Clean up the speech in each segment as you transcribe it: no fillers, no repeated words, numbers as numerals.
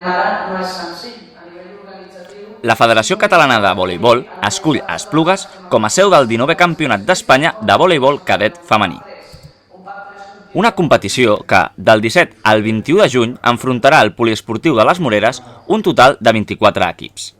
Ara no és senzill. A nivell organitzatiu... La Federació Catalana de Voleibol escull a Esplugues com a seu del 19è Campionat d'Espanya de voleibol cadet femení. Una competició que, del 17 al 21 de juny, enfrontarà al poliesportiu de les Moreres un total de 24 equips.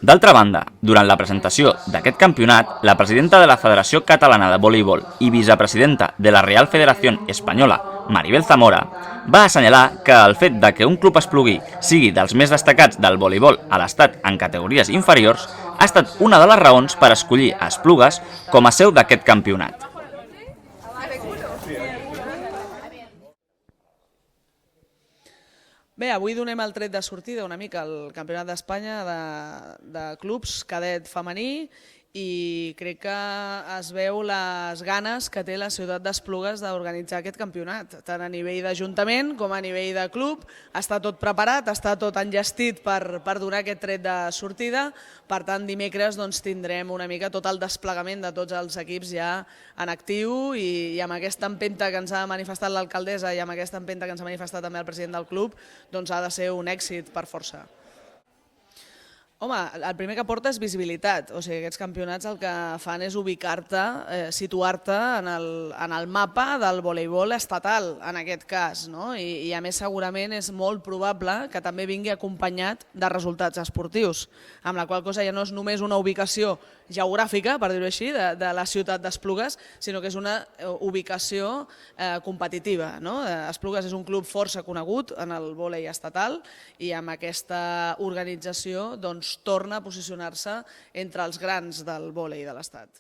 D'altra banda, durant la presentació d'aquest campionat, la presidenta de la Federació Catalana de Voleibol i vicepresidenta de la Real Federación Espanyola, Maribel Zamora, va assenyalar que el fet de que un club esplugui sigui dels més destacats del voleibol a l'estat en categories inferiors ha estat una de les raons per escollir a Esplugues com a seu d'aquest campionat. Bé, avui donem el tret de sortida una mica al Campionat d'Espanya de clubs cadet femení i crec que es veu les ganes que té la ciutat d'Esplugues d'organitzar aquest campionat, tant a nivell d'Ajuntament com a nivell de club. Està tot preparat, està tot enllestit per donar aquest tret de sortida. Per tant, dimecres tindrem una mica tot el desplegament de tots els equips ja en actiu i amb aquesta empenta que ens ha manifestat l'alcaldessa i amb aquesta empenta que ens ha manifestat també el president del club, doncs ha de ser un èxit per força. Home, el primer que aporta és visibilitat, o sigui, aquests campionats el que fan és ubicar-te, situar-te en el mapa del voleibol estatal, en aquest cas, no? I a més segurament és molt probable que també vingui acompanyat de resultats esportius, amb la qual cosa ja no és només una ubicació geogràfica, per dir-ho així, de la ciutat d'Esplugues, sinó que és una ubicació competitiva, no? Esplugues és un club força conegut en el vòlei estatal i amb aquesta organització torna a posicionar-se entre els grans del vòlei de l'Estat.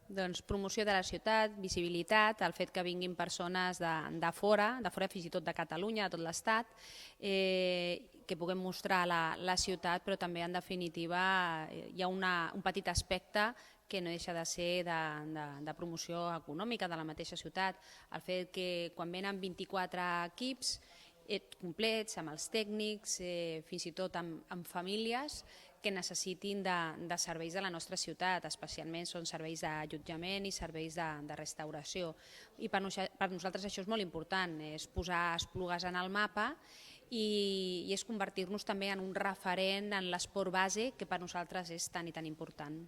Doncs promoció de la ciutat, visibilitat, el fet que vinguin persones de fora fins i tot de Catalunya, de tot l'Estat, que puguem mostrar la ciutat, però també en definitiva hi ha un petit aspecte que no deixa de ser de promoció econòmica de la mateixa ciutat. El fet que quan venen 24 equips complets, amb els tècnics, fins i tot amb famílies que necessitin de serveis de la nostra ciutat, especialment són serveis d'allotjament i serveis de restauració. I per nosaltres això és molt important, és posar Esplugues en el mapa i és convertir-nos també en un referent en l'esport base que per nosaltres és tan i tan important.